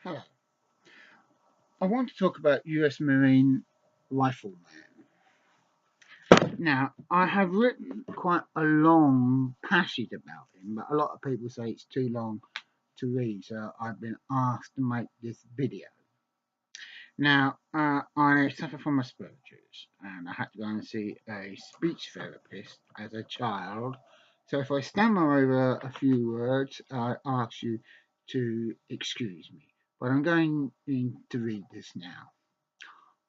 Hello. I want to talk about US Marine Rifleman. Now, I have written quite a long passage about him, but a lot of people say it's too long to read, so I've been asked to make this video. Now, I suffer from Asperger's, and I had to go and see a speech therapist as a child. So if I stammer over a few words, I ask you to excuse me. But I'm going to read this now.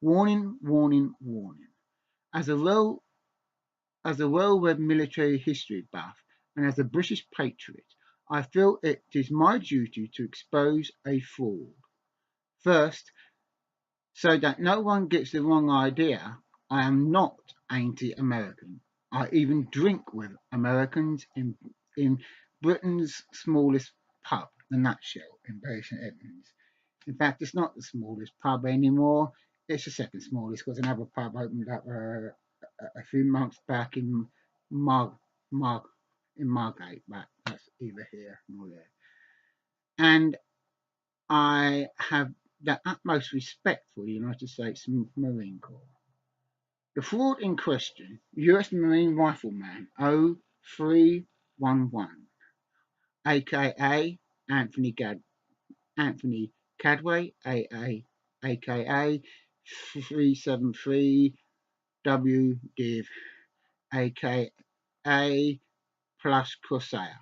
Warning, warning, warning. As a well as a well-read military history buff and as a British patriot, I feel it is my duty to expose a fraud. First, so that no one gets the wrong idea, I am not anti-American. I even drink with Americans in Britain's smallest pub, the Nutshell, in Bury St Edmunds. In fact, it's not the smallest pub anymore. It's the second smallest because another pub opened up a few months back in Margate, but that's either here nor there. And I have the utmost respect for the United States Marine Corps. The fraud in question, US Marine Rifleman o311, aka Anthony Cadway, aka 373 Div, aka plus Corsair,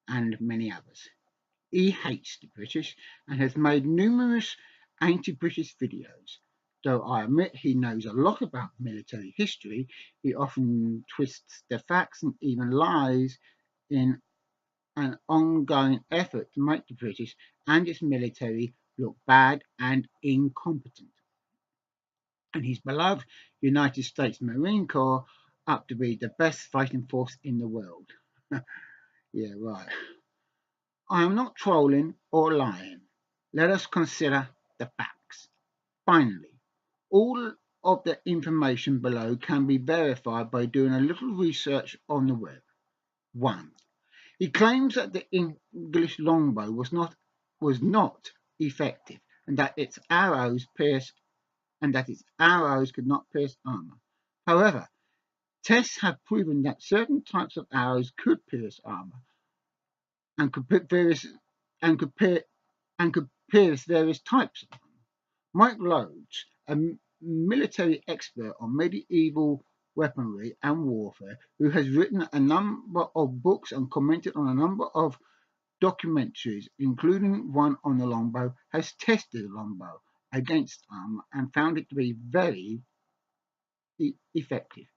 and many others. He hates the British and has made numerous anti-British videos. Though I admit he knows a lot about military history, he often twists the facts and even lies in an ongoing effort to make the British and its military look bad and incompetent, and his beloved United States Marine Corps up to be the best fighting force in the world. Yeah, right. I am not trolling or lying. Let us consider the facts. Finally, all of the information below can be verified by doing a little research on the web. 1. He claims that the English longbow was not effective and that its arrows could not pierce armor. However, tests have proven that certain types of arrows could pierce armor and could pierce various types of armor. Mike Rhodes, a military expert on medieval weaponry and warfare, who has written a number of books and commented on a number of documentaries, including one on the longbow, has tested the longbow against armor and found it to be very effective.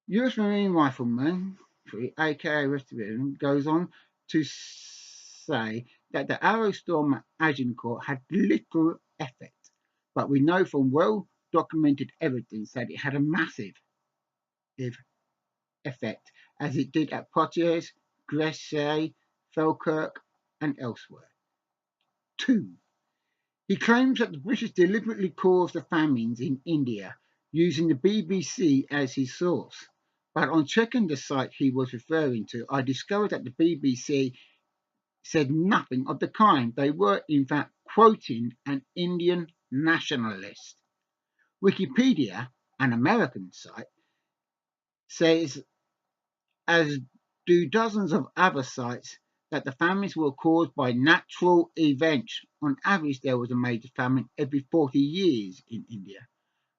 US Marine Rifleman, aka Restoration, goes on to say that the arrow storm at Agincourt had little effect, but we know from well documented evidence that it had a massive effect, as it did at Poitiers, Gresset, Falkirk, and elsewhere. 2. He claims that the British deliberately caused the famines in India using the BBC as his source. But on checking the site he was referring to, I discovered that the BBC said nothing of the kind. They were, in fact, quoting an Indian nationalist. Wikipedia, an American site, says, as do dozens of other sites, that the famines were caused by natural events. On average, there was a major famine every 40 years in India.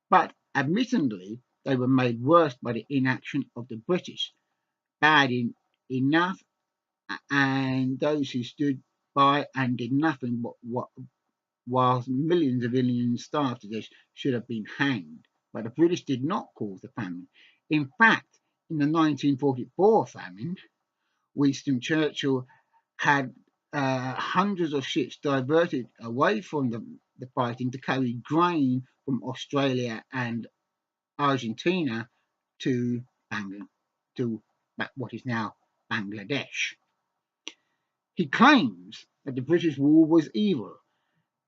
But admittedly, they were made worse by the inaction of the British. Bad enough, and those who stood by and did nothing whilst millions of Indians starved to death should have been hanged. But the British did not cause the famine. In fact, in the 1944 famine, Winston Churchill had hundreds of ships diverted away from the fighting to carry grain from Australia and Argentina to what is now Bangladesh. He claims that the British war was evil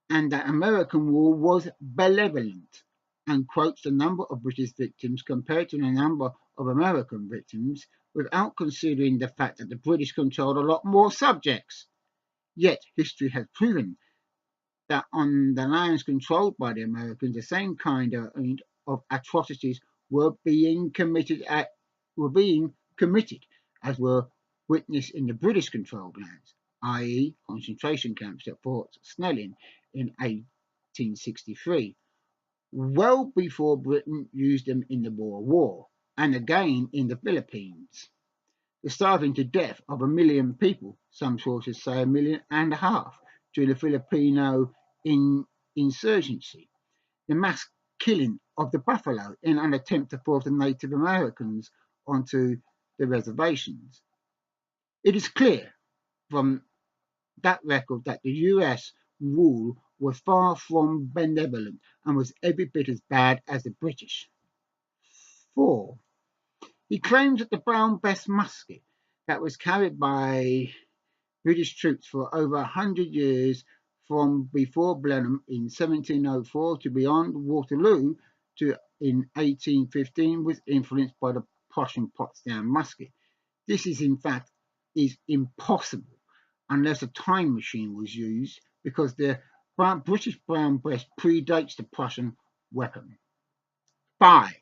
and that American war was benevolent, and quotes the number of British victims compared to the number of American victims without considering the fact that the British controlled a lot more subjects. Yet history has proven that on the lands controlled by the Americans, the same kind of atrocities were being committed as were witnessed in the British-controlled lands, i.e., concentration camps at Fort Snelling in 1863, well before Britain used them in the Boer War, and again in the Philippines. The starving to death of 1 million people, some sources say 1.5 million, during the Filipino insurgency, the mass killing of the buffalo in an attempt to force the Native Americans onto the reservations. It is clear from that record that the US rule was far from benevolent and was every bit as bad as the British. 4. He claims that the Brown Bess musket that was carried by British troops for over 100 years from before Blenheim in 1704 to beyond Waterloo to in 1815 was influenced by the Prussian Potsdam musket. This is in fact impossible unless a time machine was used because the British Brown Bess predates the Prussian weapon. 5.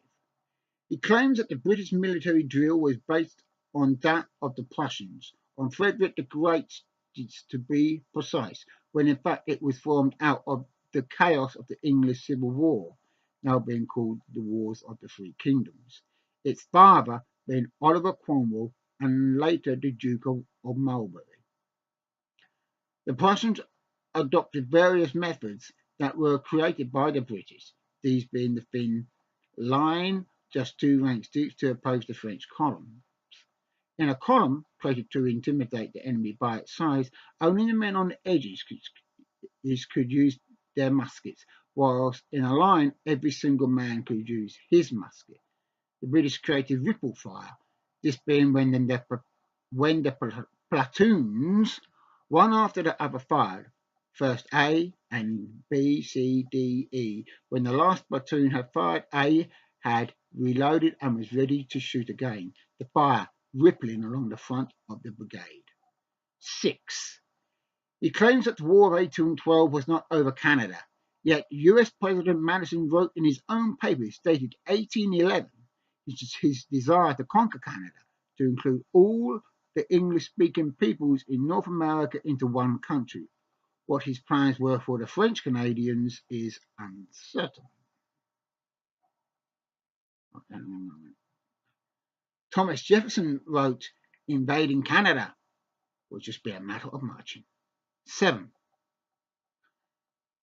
He claims that the British military drill was based on that of the Prussians, on Frederick the Great to be precise, when in fact it was formed out of the chaos of the English Civil War, now being called the Wars of the Three Kingdoms, its father being Oliver Cromwell and later the Duke of Marlborough. The Prussians adopted various methods that were created by the British, these being the thin line, just 2 ranks deep, to oppose the French column. In a column created to intimidate the enemy by its size, only the men on the edges could use their muskets, whilst in a line every single man could use his musket. The British created ripple fire, this being when the platoons, one after the other, fired, first A and B, C, D, E. When the last platoon had fired, A had reloaded and was ready to shoot again, the fire rippling along the front of the brigade. 6. He claims that the War of 1812 was not over Canada, yet US President Madison wrote in his own papers dated 1811 his desire to conquer Canada, to include all the English-speaking peoples in North America into one country. What his plans were for the French Canadians is uncertain. Thomas Jefferson wrote, "Invading Canada will just be a matter of marching." 7.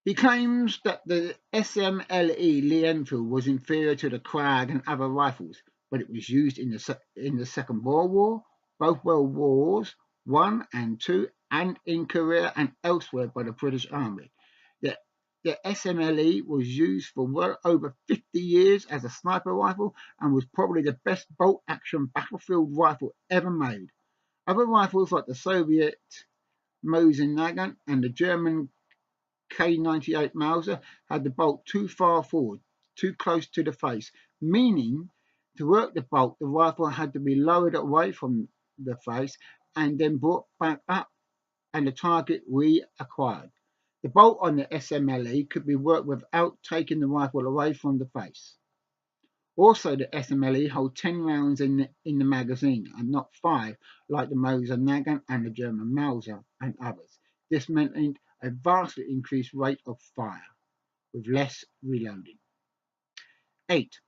He claims that the SMLE Lee Enfield was inferior to the Krag and other rifles, but it was used in the Second World War, both World Wars I and II, and in Korea and elsewhere by the British Army. The SMLE was used for well over 50 years as a sniper rifle and was probably the best bolt-action battlefield rifle ever made. Other rifles like the Soviet Mosin Nagant and the German K98 Mauser had the bolt too far forward, too close to the face, meaning to work the bolt the rifle had to be lowered away from the face and then brought back up and the target reacquired. The bolt on the SMLE could be worked without taking the rifle away from the face. Also, the SMLE holds 10 rounds in the magazine and not 5 like the Mosin Nagant and the German Mauser and others. This meant a vastly increased rate of fire with less reloading. 8.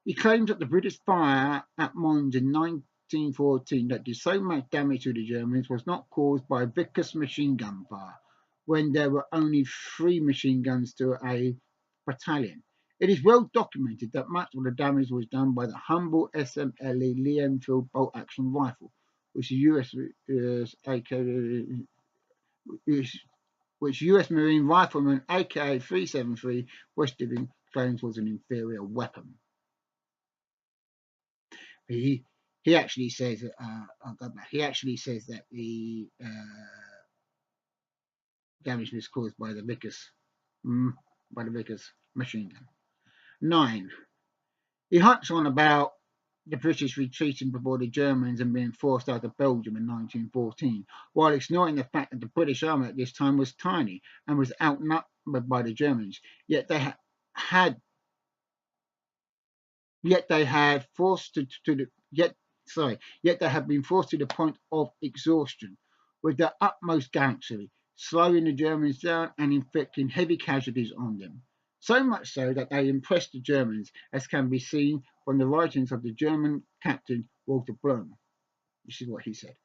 He claims that the British fire at Mons in 1914 that did so much damage to the Germans was not caused by Vickers machine gun fire, when there were only 3 machine guns to a battalion. It is well documented that much of the damage was done by the humble SMLE Lee Enfield bolt-action rifle, which US Marine Rifleman aka 373 Western claims was an inferior weapon. He actually says that the damage was caused by the Vickers machine gun. 9. He hunts on about the British retreating before the Germans and being forced out of Belgium in 1914, while ignoring the fact that the British army at this time was tiny and was outnumbered by the Germans. Yet they had yet they had forced to the yet sorry yet they had been forced to the point of exhaustion, with the utmost gallantry, slowing the Germans down and inflicting heavy casualties on them. So much so that they impressed the Germans, as can be seen from the writings of the German captain Walter Blum. This is what he said: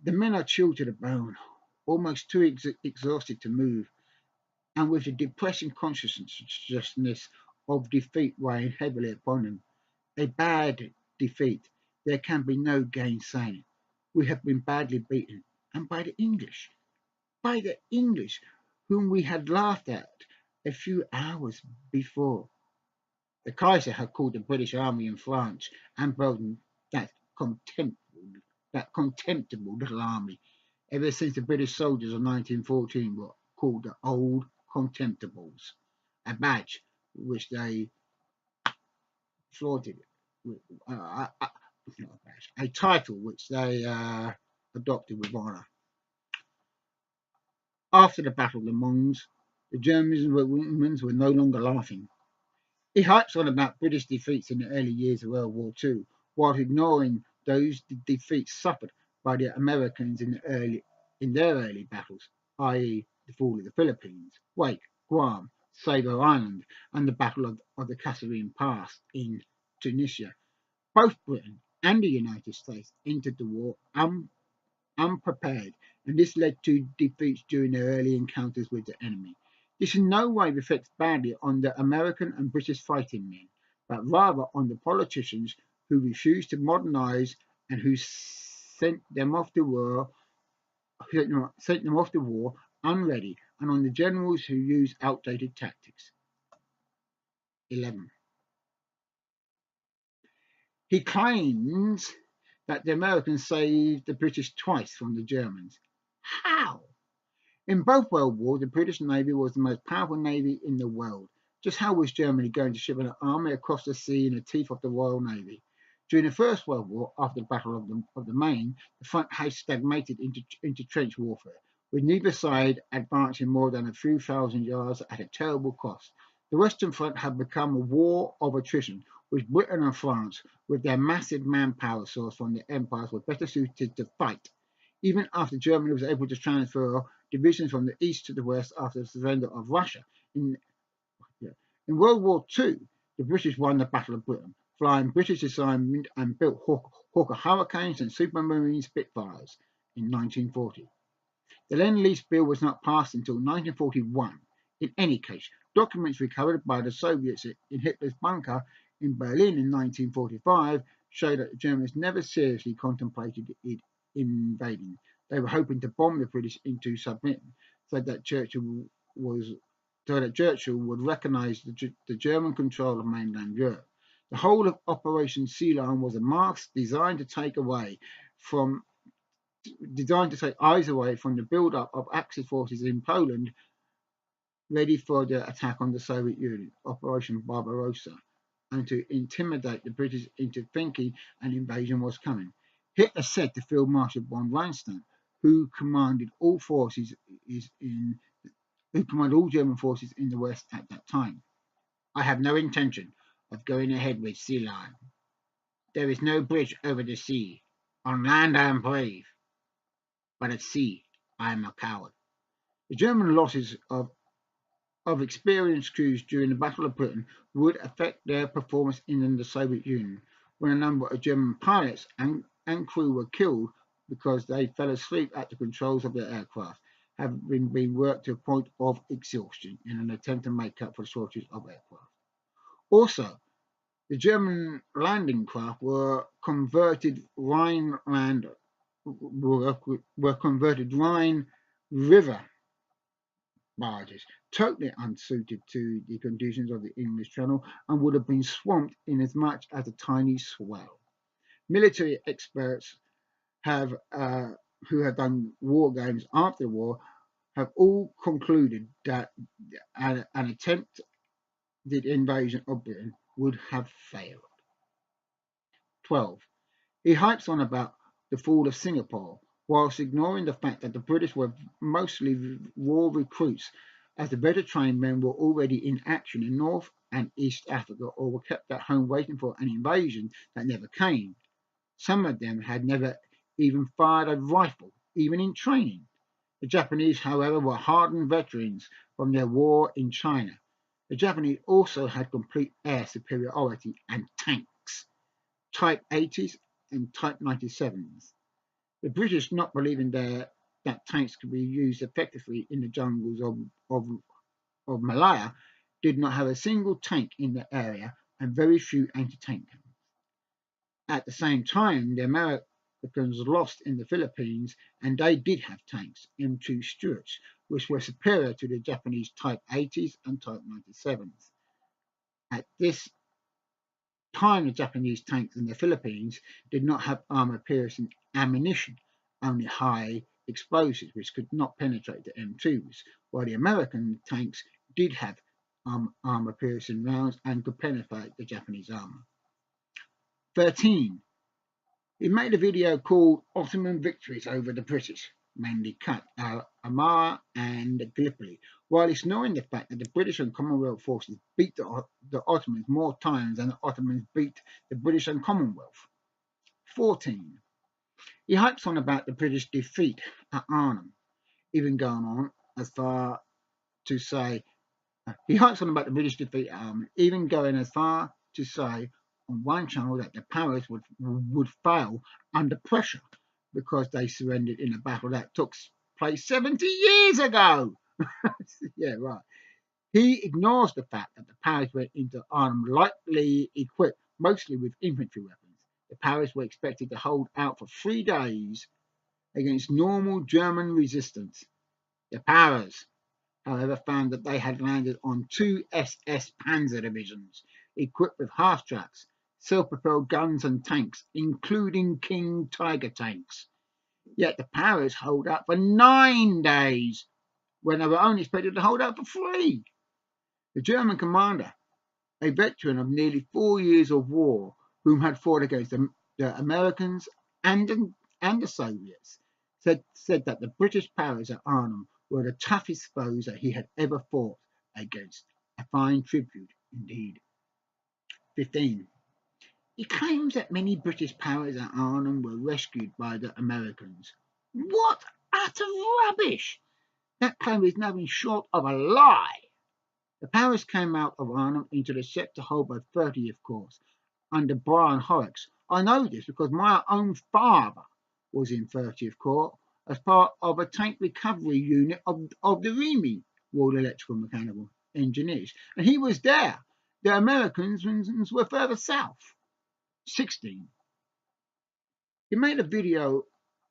"The men are chilled to the bone, almost too exhausted to move, and with the depressing consciousness of defeat weighing heavily upon them. A bad defeat. There can be no gainsaying it. We have been badly beaten, and by the English, whom we had laughed at a few hours before." The Kaiser had called the British army in France and Belgium contemptible, that contemptible little army, ever since the British soldiers of 1914 were called the Old Contemptibles, a badge which they flaunted, a title which they adopted with honour. After the Battle of the Mons, the Germans were no longer laughing. He harps on about British defeats in the early years of World War II, while ignoring those defeats suffered by the Americans in their early battles, i.e., the fall of the Philippines, Wake, Guam, Savo Island, and the Battle of the Kasserine Pass in Tunisia. Both Britain and the United States entered the war unprepared, and this led to defeats during their early encounters with the enemy. This in no way reflects badly on the American and British fighting men, but rather on the politicians who refused to modernize and who sent them off to war unready, and on the generals who used outdated tactics. 11. He claims that the Americans saved the British twice from the Germans. How? In both World Wars, the British Navy was the most powerful navy in the world. Just how was Germany going to ship an army across the sea in the teeth of the Royal Navy? During the First World War, after the Battle of the Main, the front had stagnated into trench warfare, with neither side advancing more than a few thousand yards at a terrible cost. The Western Front had become a war of attrition, with Britain and France, with their massive manpower source from the empires, were better suited to fight. Even after Germany was able to transfer divisions from the east to the west after the surrender of Russia. In World War II, the British won the Battle of Britain, flying British assignment and built Hawker Hurricanes and Supermarine Spitfires in 1940. The Lend-Lease Bill was not passed until 1941. In any case, documents recovered by the Soviets in Hitler's bunker in Berlin in 1945 show that the Germans never seriously contemplated invading. They were hoping to bomb the British into submission, so that Churchill would recognise the German control of mainland Europe. The whole of Operation Sea Lion was a march designed to take eyes away from the build-up of Axis forces in Poland, ready for the attack on the Soviet Union, Operation Barbarossa, and to intimidate the British into thinking an invasion was coming. Hitler said to Field Marshal von Rundstedt, who commanded all German forces in the West at that time, "I have no intention of going ahead with Sea Lion. There is no bridge over the sea. On land I am brave, but at sea I am a coward." The German losses of experienced crews during the Battle of Britain would affect their performance in the Soviet Union, when a number of German pilots and crew were killed because they fell asleep at the controls of their aircraft, having been worked to a point of exhaustion in an attempt to make up for the shortage of aircraft. Also, the German landing craft were converted Rhine River barges, totally unsuited to the conditions of the English Channel, and would have been swamped in as much as a tiny swell. Military experts who have done war games after the war have all concluded that an attempted invasion of Britain would have failed. 12. He hypes on about the fall of Singapore, whilst ignoring the fact that the British were mostly raw recruits, as the better trained men were already in action in North and East Africa or were kept at home waiting for an invasion that never came. Some of them had never even fired a rifle, even in training. The Japanese, however, were hardened veterans from their war in China. The Japanese also had complete air superiority and tanks, Type 80s and Type 97s. The British, not believing that tanks could be used effectively in the jungles of Malaya, did not have a single tank in the area and very few anti-tank guns. At the same time, the Americans lost in the Philippines, and they did have tanks, M2 Stuarts, which were superior to the Japanese Type 80s and Type 97s. At this time, the Japanese tanks in the Philippines did not have armor-piercing ammunition, only high explosives which could not penetrate the M2s, while the American tanks did have armor-piercing rounds and could penetrate the Japanese armor. 13. He made a video called Ottoman Victories Over the British, mainly cut Amara and Gallipoli, while ignoring the fact that the British and Commonwealth forces beat the Ottomans more times than the Ottomans beat the British and Commonwealth. 14. He hypes on about the British defeat at Arnhem, even going on as far to say on one channel that the powers would fail under pressure because they surrendered in a battle that took place 70 years ago. Yeah, right. He ignores the fact that the powers went into Arnhem lightly equipped, mostly with infantry weapons. The powers were expected to hold out for 3 days against normal German resistance. The powers, however, found that they had landed on 2 SS Panzer divisions, equipped with half-tracks, self-propelled guns and tanks, including King Tiger tanks. Yet the powers hold out for 9 days, when they were only expected to hold out for 3. The German commander, a veteran of nearly 4 years of war, whom had fought against the Americans and the Soviets, said that the British powers at Arnhem were the toughest foes that he had ever fought against. A fine tribute indeed. 15. He claims that many British powers at Arnhem were rescued by the Americans. What utter rubbish! That claim is nothing short of a lie. The powers came out of Arnhem into the sector hold by 30th Corps under Brian Horrocks. I know this because my own father was in 30th Corps as part of a tank recovery unit of the REME, Royal Electrical Mechanical Engineers, and he was there. The Americans were further south. 16. He made a video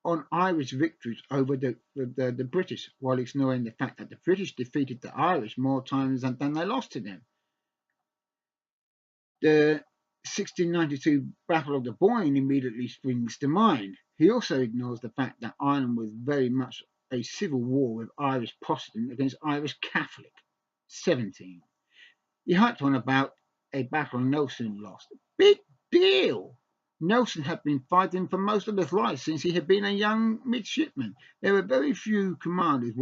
on Irish victories over the British, while ignoring the fact that the British defeated the Irish more times than they lost to them. The 1692 Battle of the Boyne immediately springs to mind. He also ignores the fact that Ireland was very much a civil war with Irish Protestant against Irish Catholic. 17. He hyped on about a battle Nelson lost. Big deal! Nelson had been fighting for most of his life since he had been a young midshipman. There were very few commanders,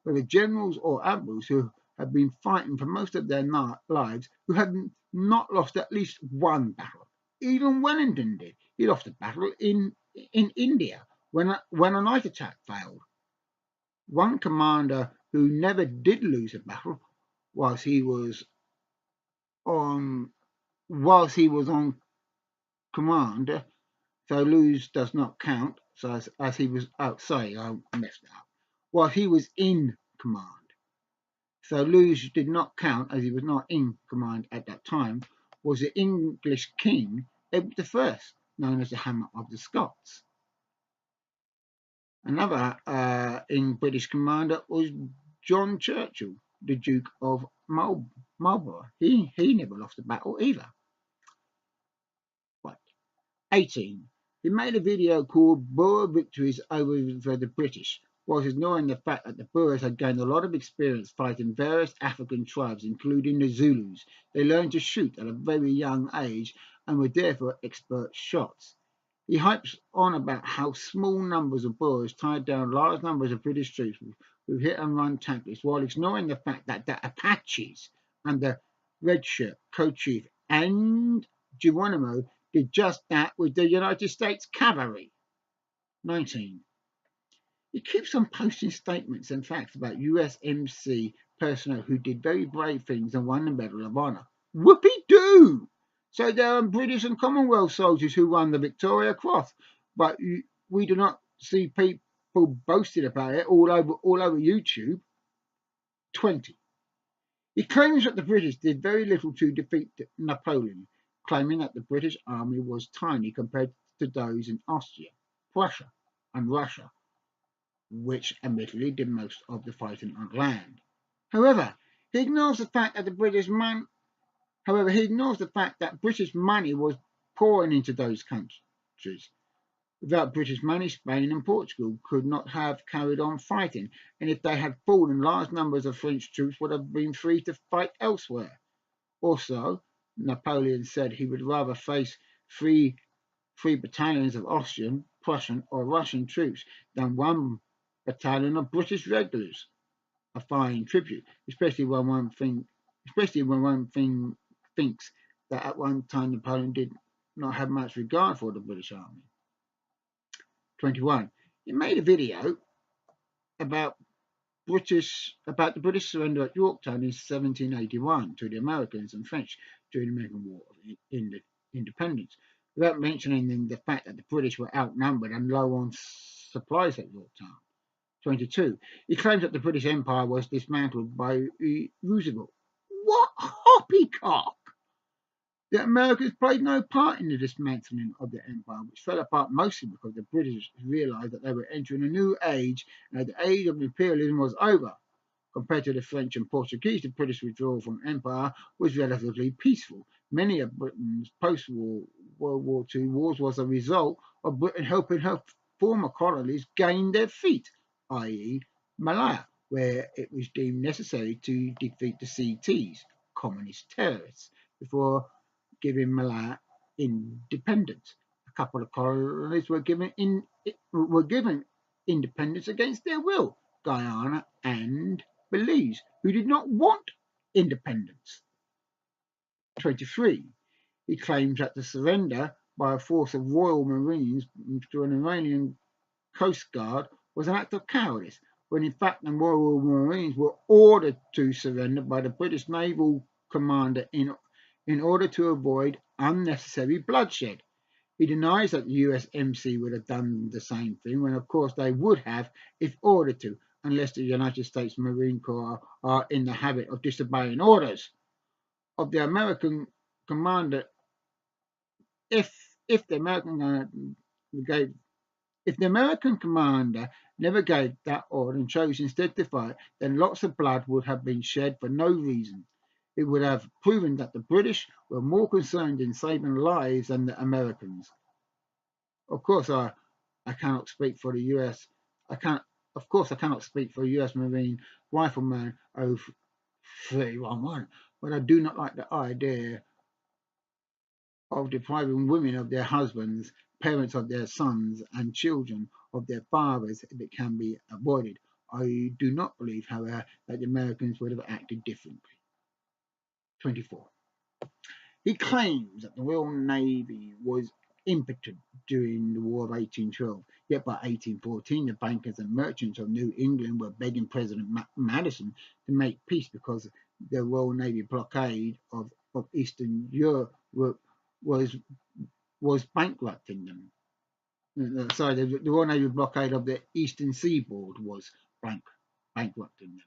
whether generals or admirals, who had been fighting for most of their lives, who had not lost at least one battle. Even Wellington did. He lost a battle in India when a night attack failed. One commander who never did lose a battle whilst he was on command, so lose does not count. So as he was, I messed it up. While he was in command, so lose did not count as he was not in command at that time, was the English King Edward I, known as the Hammer of the Scots. Another British commander was John Churchill, the Duke of Marlborough. He never lost a battle either. 18. He made a video called Boer Victories Over the British, whilst ignoring the fact that the Boers had gained a lot of experience fighting various African tribes, including the Zulus. They learned to shoot at a very young age and were therefore expert shots. He hypes on about how small numbers of Boers tied down large numbers of British troops with hit-and-run tactics, while ignoring the fact that the Apaches under Redshirt co-chief and Geronimo did just that with the United States cavalry. 19. He keeps on posting statements and facts about USMC personnel who did very brave things and won the Medal of Honor. Whoopee-doo! So there are British and Commonwealth soldiers who won the Victoria Cross, but we do not see people boasting about it all over YouTube. 20. He claims that the British did very little to defeat Napoleon, claiming that the British army was tiny compared to those in Austria, Prussia, and Russia, which admittedly did most of the fighting on land. However, he ignores the fact that British money was pouring into those countries. Without British money, Spain and Portugal could not have carried on fighting, and if they had fallen, large numbers of French troops would have been free to fight elsewhere. Also, Napoleon said he would rather face three battalions of Austrian, Prussian, or Russian troops than one battalion of British regulars. A fine tribute, especially when one thinks that at one time Napoleon did not have much regard for the British army. 21. He made a video about the British surrender at Yorktown in 1781 to the Americans and French during the American War of Independence, without mentioning the fact that the British were outnumbered and low on supplies at Yorktown. 22. He claims that the British Empire was dismantled by Roosevelt. What hoppycock! The Americans played no part in the dismantling of the empire, which fell apart mostly because the British realised that they were entering a new age and that the age of imperialism was over. Compared to the French and Portuguese, the British withdrawal from empire was relatively peaceful. Many of Britain's post-war World War II wars was a result of Britain helping her former colonies gain their feet, i.e. Malaya, where it was deemed necessary to defeat the CTs, communist terrorists, before giving Malaya independence. A couple of colonies were given independence against their will, Guyana and Belize, who did not want independence. 23. He claims that the surrender by a force of Royal Marines to an Iranian Coast Guard was an act of cowardice, when in fact the Royal Marines were ordered to surrender by the British naval commander in order to avoid unnecessary bloodshed. He denies that the USMC would have done the same thing, when of course they would have if ordered to, unless the United States Marine Corps are in the habit of disobeying orders of the American commander. If the American commander never gave that order and chose instead to fight, then lots of blood would have been shed for no reason. It would have proven that the British were more concerned in saving lives than the Americans. Of course, I cannot speak for the US. I cannot speak for US Marine Rifleman o311, but I do not like the idea of depriving women of their husbands, parents of their sons, and children of their fathers if it can be avoided. I do not believe, however, that the Americans would have acted differently. 24. He claims that the Royal Navy was impotent during the War of 1812, yet by 1814 the bankers and merchants of New England were begging President Madison to make peace because the Royal Navy blockade of Eastern Europe was bankrupting them. Sorry, the Royal Navy blockade of the Eastern Seaboard was bankrupting them.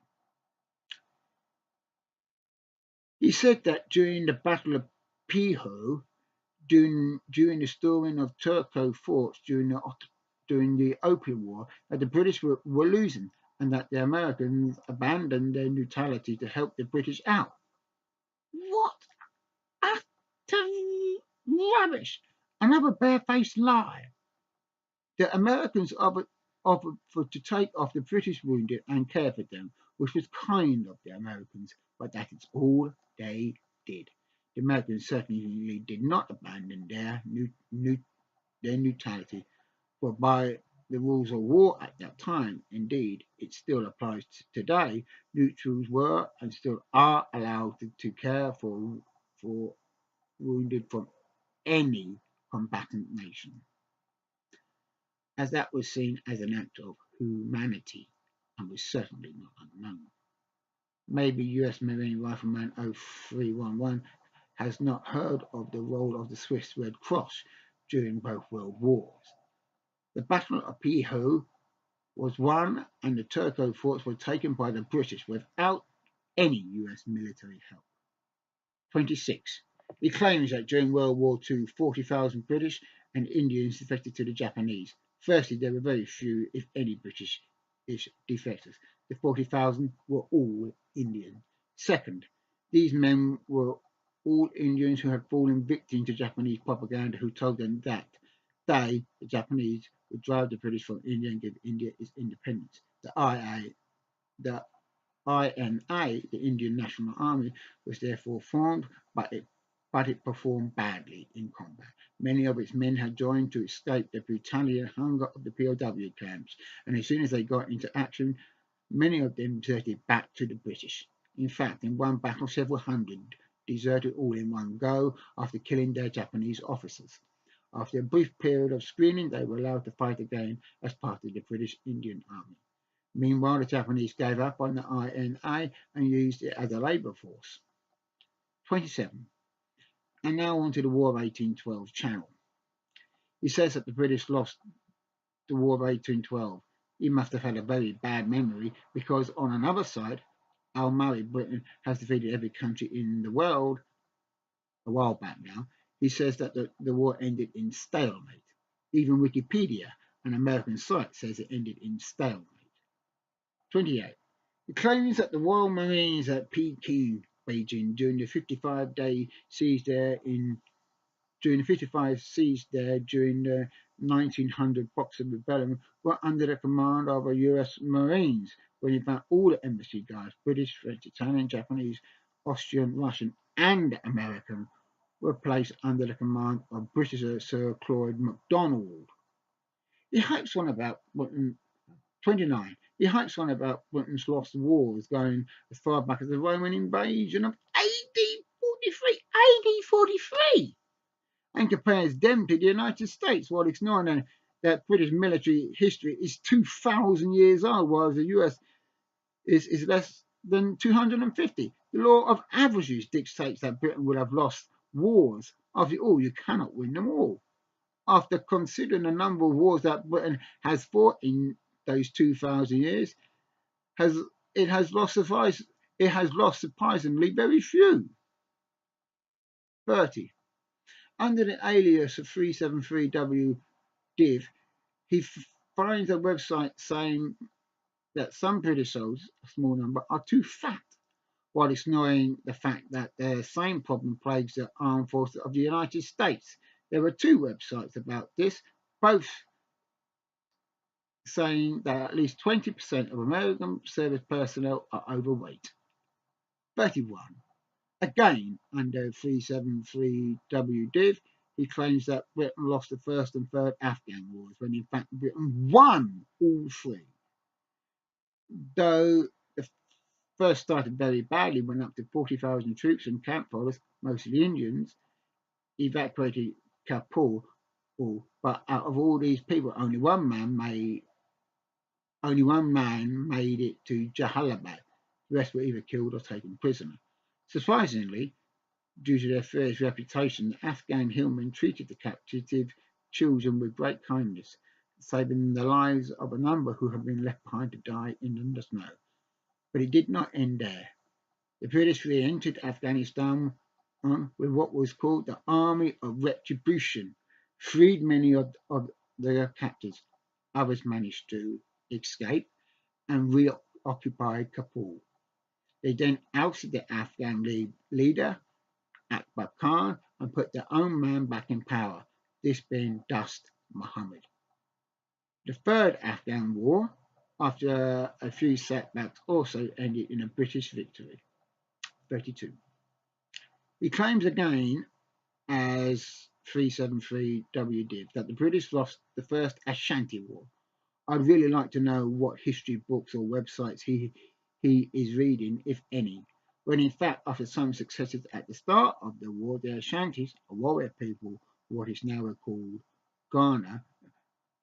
He said that during the Battle of Piho, during the storming of Turco forts during the Opium War, that the British were losing, and that the Americans abandoned their neutrality to help the British out. What utter rubbish! Another barefaced lie. The Americans offered to take off the British wounded and care for them, which was kind of the Americans, but that is all they did. The Americans certainly did not abandon their neutrality, for by the rules of war at that time, indeed it still applies today, neutrals were and still are allowed to care for wounded from any combatant nation, as that was seen as an act of humanity and was certainly not unknown. Maybe USMarinerifleman o311 has not heard of the role of the Swiss Red Cross during both World Wars. The Battle of Peo was won and the Turco forts were taken by the British without any US military help. 26. He claims that during World War II, 40,000 British and Indians defected to the Japanese. Firstly, there were very few, if any, British defectors. The 40,000 were all Indian. Second, these men were all Indians who had fallen victim to Japanese propaganda, who told them that they, the Japanese, would drive the British from India and give India its independence. The INA, the Indian National Army, was therefore formed, but it performed badly in combat. Many of its men had joined to escape the brutality and hunger of the POW camps, and as soon as they got into action, many of them deserted back to the British. In fact, in one battle, several hundred deserted all in one go after killing their Japanese officers. After a brief period of screening, they were allowed to fight again as part of the British Indian Army. Meanwhile, the Japanese gave up on the INA and used it as a labour force. 27. And now on to the War of 1812 channel. He says that the British lost the War of 1812. He must have had a very bad memory, because on another side, Al-Mari, Britain, has defeated every country in the world a while back now. He says that the war ended in stalemate. Even Wikipedia, an American site, says it ended in stalemate. 28. He claims that the Royal Marines at Peking, Beijing, during the 55 siege there during the 1900 Boxer Rebellion were under the command of a US Marines, when in fact all the embassy guards, British, French, Italian, Japanese, Austrian, Russian, and American, were placed under the command of British Sir Claude MacDonald. He hypes one about 29. He hypes on about Britain's lost wars going as far back as the Roman invasion of AD 43, and compares them to the United States, while ignoring that British military history is 2,000 years old, while the US is less than 250. The law of averages dictates that Britain would have lost wars. After all, you cannot win them all. After considering the number of wars that Britain has fought in those 2,000 years, it has lost surprisingly very few. 30. Under the alias of 373W Div, he finds a website saying that some British soldiers, a small number, are too fat, while ignoring the fact that the same problem plagues the armed forces of the United States. There were two websites about this, both saying that at least 20% of American service personnel are overweight. 31. Again, under 373W Div, he claims that Britain lost the first and third Afghan wars, when in fact Britain won all three. Though the first started very badly, when up to 40,000 troops and camp followers, mostly Indians, evacuated Kabul. But out of all these people, only one man made it to Jalalabad. The rest were either killed or taken prisoner. Surprisingly, due to their fierce reputation, the Afghan hillmen treated the captive children with great kindness, saving the lives of a number who had been left behind to die in the snow. But it did not end there. The British re-entered Afghanistan with what was called the Army of Retribution, freed many of their captives. Others managed to escape and reoccupied Kabul. They then ousted the Afghan leader, Akbar Khan, and put their own man back in power, this being Dost Muhammad. The third Afghan war, after a few setbacks, also ended in a British victory. 32. He claims again, as 373W did, that the British lost the First Ashanti War. I'd really like to know what history books or websites he is reading, if any, when in fact, after some successes at the start of the war, the Ashantis, a warrior people, what is now called Ghana,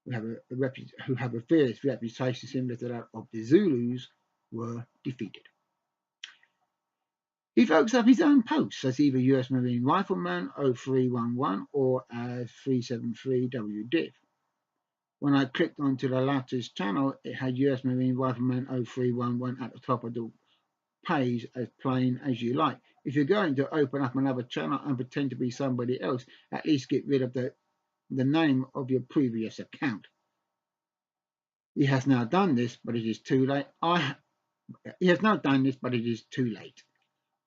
who have a fierce reputation similar to that of the Zulus, were defeated. He folks up his own posts as either US Marine Rifleman 0311 or as 373W When I clicked onto the latter's channel, it had US Marine Rifleman 0311 at the top of the page, as plain as you like. If you're going to open up another channel and pretend to be somebody else, at least get rid of the name of your previous account. He has now done this, but it is too late. He has now done this, but it is too late.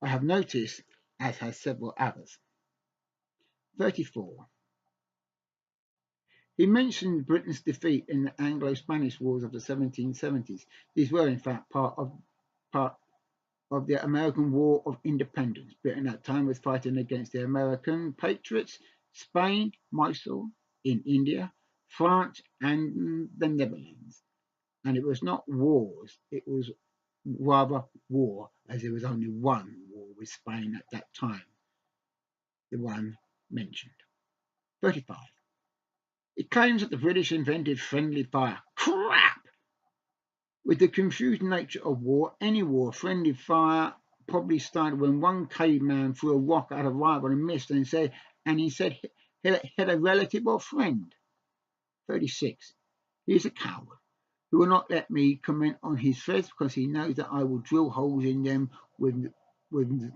I have noticed, as has several others. 34. He mentioned Britain's defeat in the Anglo-Spanish Wars of the 1770s. These were, in fact, part of the American War of Independence. Britain at that time was fighting against the American patriots, Spain, Mysore in India, France, and the Netherlands. And it was not wars, it was rather war, as there was only one war with Spain at that time, the one mentioned. 35. It claims that the British invented friendly fire. Crap! With the confused nature of war, any war, friendly fire probably started when one caveman threw a rock at a rival and missed, and he said hit a relative or friend. 36. He is a coward who will not let me comment on his threats because he knows that I will drill holes in them with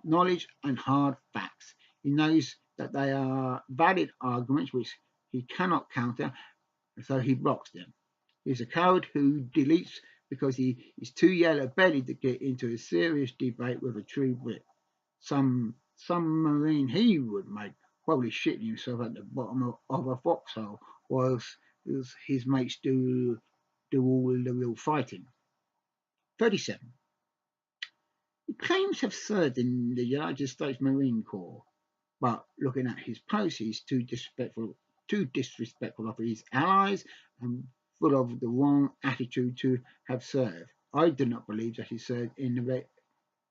knowledge and hard facts. He knows that they are valid arguments which he cannot counter, so he blocks them. He's a coward who deletes because he is too yellow-bellied to get into a serious debate with a true Brit. Some marine he would make, probably shitting himself at the bottom of a foxhole, whilst his mates do all the real fighting. 37. He claims to have served in the United States Marine Corps, but looking at his posts, he's too disrespectful of his allies and full of the wrong attitude to have served. I do not believe that he served in the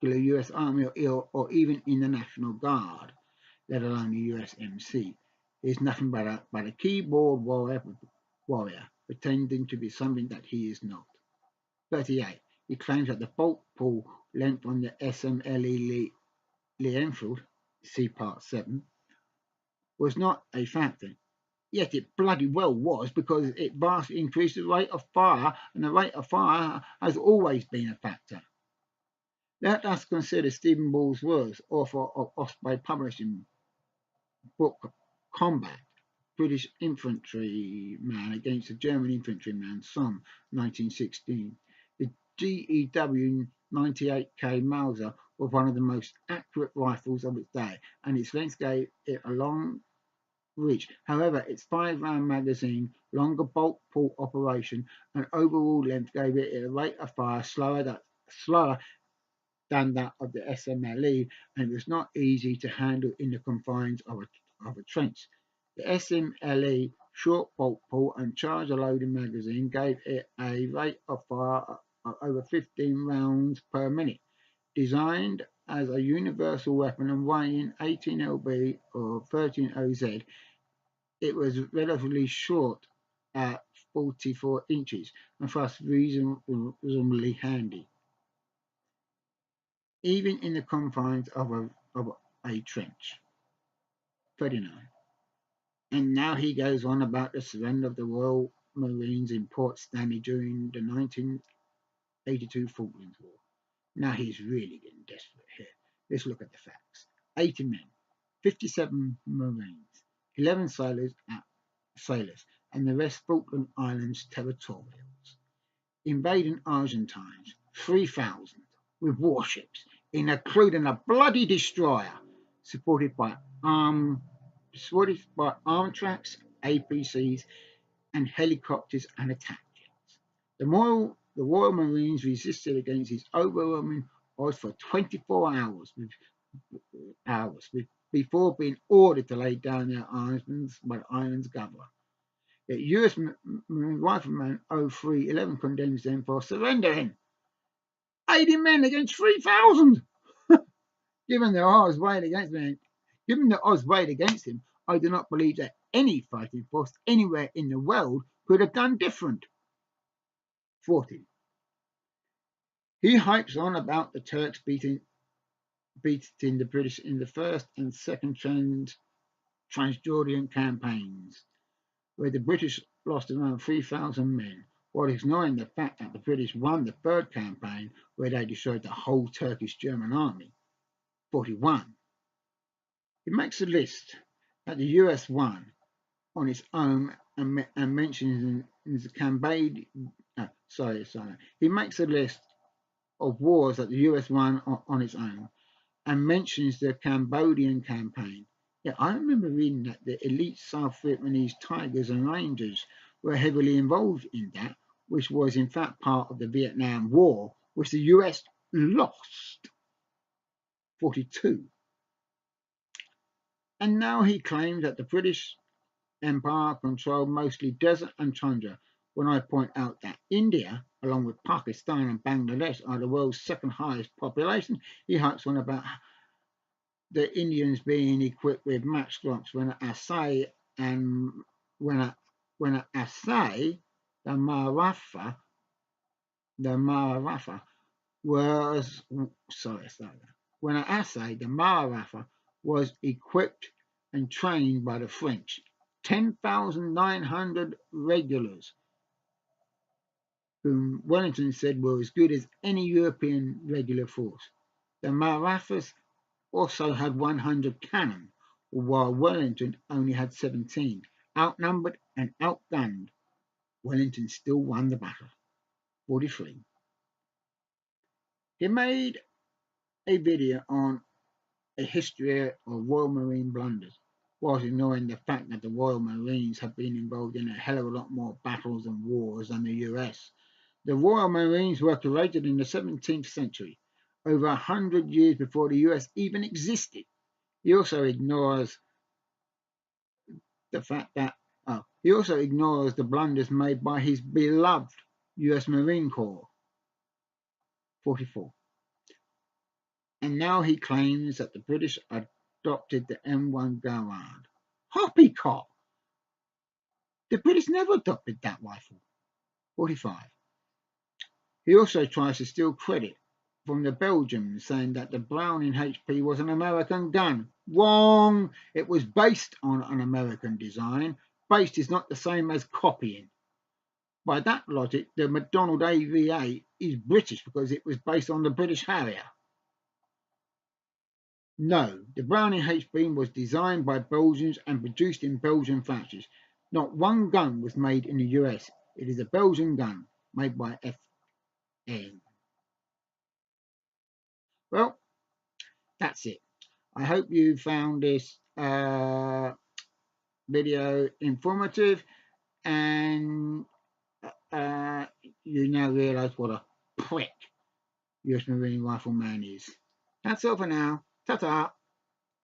regular US Army or even in the National Guard, let alone the USMC. He is nothing but a keyboard warrior, pretending to be something that he is not. 38. He claims that the bolt pull length on the USMLE Enfield, see Part 7, was not a factor. Yet it bloody well was, because it vastly increased the rate of fire, and the rate of fire has always been a factor. Let us consider Stephen Ball's words, author of Osprey Publishing book Combat, British infantryman against the German infantryman, Somme, 1916. The GEW 98K Mauser was one of the most accurate rifles of its day, and its length gave it a long reach. However, its 5-round magazine, longer bolt pull operation, and overall length gave it a rate of fire slower than that of the USMLE, and it was not easy to handle in the confines of a trench. The USMLE short bolt pull and charger loading magazine gave it a rate of fire of over 15 rounds per minute. Designed as a universal weapon and weighing 18 lb or 13 oz, it was relatively short at 44 inches and thus reasonably handy, even in the confines of a trench. 39. And now he goes on about the surrender of the Royal Marines in Port Stanley during the 1982 Falklands War. Now he's really getting desperate here. Let's look at the facts. 80 men, 57 Marines, 11 sailors, and the rest Falkland Islands territorials. Invading Argentines, 3,000, with warships, including a bloody destroyer, supported by armed tracks, APCs, and helicopters and attack jets. The Royal Marines resisted against his overwhelming odds for 24 hours, with hours before being ordered to lay down their arms by the island's governor. Yet US Marine Rifleman o311 condemns them for surrendering. 80 men against 3,000! Given the odds weighed against him, I do not believe that any fighting force anywhere in the world could have done different. 40. He hypes on about the Turks beating the British in the first and second Transjordan campaigns, where the British lost around 3,000 men, while ignoring the fact that the British won the third campaign, where they destroyed the whole Turkish German army. 41. He makes a list that the US won on its own and mentions in the campaign. He makes a list of wars that the US won on its own and mentions the Cambodian campaign. Yeah, I remember reading that the elite South Vietnamese Tigers and Rangers were heavily involved in that, which was in fact part of the Vietnam War, which the US lost. 42. And now he claims that the British Empire controlled mostly desert and tundra, when I point out that India, along with Pakistan and Bangladesh, are the world's second highest population. He hypes on about the Indians being equipped with matchlocks when at Assay and when at Assay, the Maratha was when at Assay the Maratha was equipped and trained by the French. 10,900 regulars, whom Wellington said were as good as any European regular force. The Marathas also had 100 cannon, while Wellington only had 17. Outnumbered and outgunned, Wellington still won the battle. 43. He made a video on a history of Royal Marine blunders, whilst ignoring the fact that the Royal Marines have been involved in a hell of a lot more battles and wars than the US. The Royal Marines were created in the 17th century, over 100 years before the US even existed. He also ignores the fact that he also ignores the blunders made by his beloved US Marine Corps. 44. And now he claims that the British adopted the M1 Garand. Poppycock! The British never adopted that rifle. 45. He also tries to steal credit from the Belgians, saying that the Browning HP was an American gun. Wrong! It was based on an American design. Based is not the same as copying. By that logic, the McDonnell AVA is British because it was based on the British Harrier. No, the Browning HP was designed by Belgians and produced in Belgian factories. Not one gun was made in the US. It is a Belgian gun made by FN. Well, that's it. I hope you found this video informative and you now realise what a prick US Marine Rifleman is. That's all for now. Ta-ta.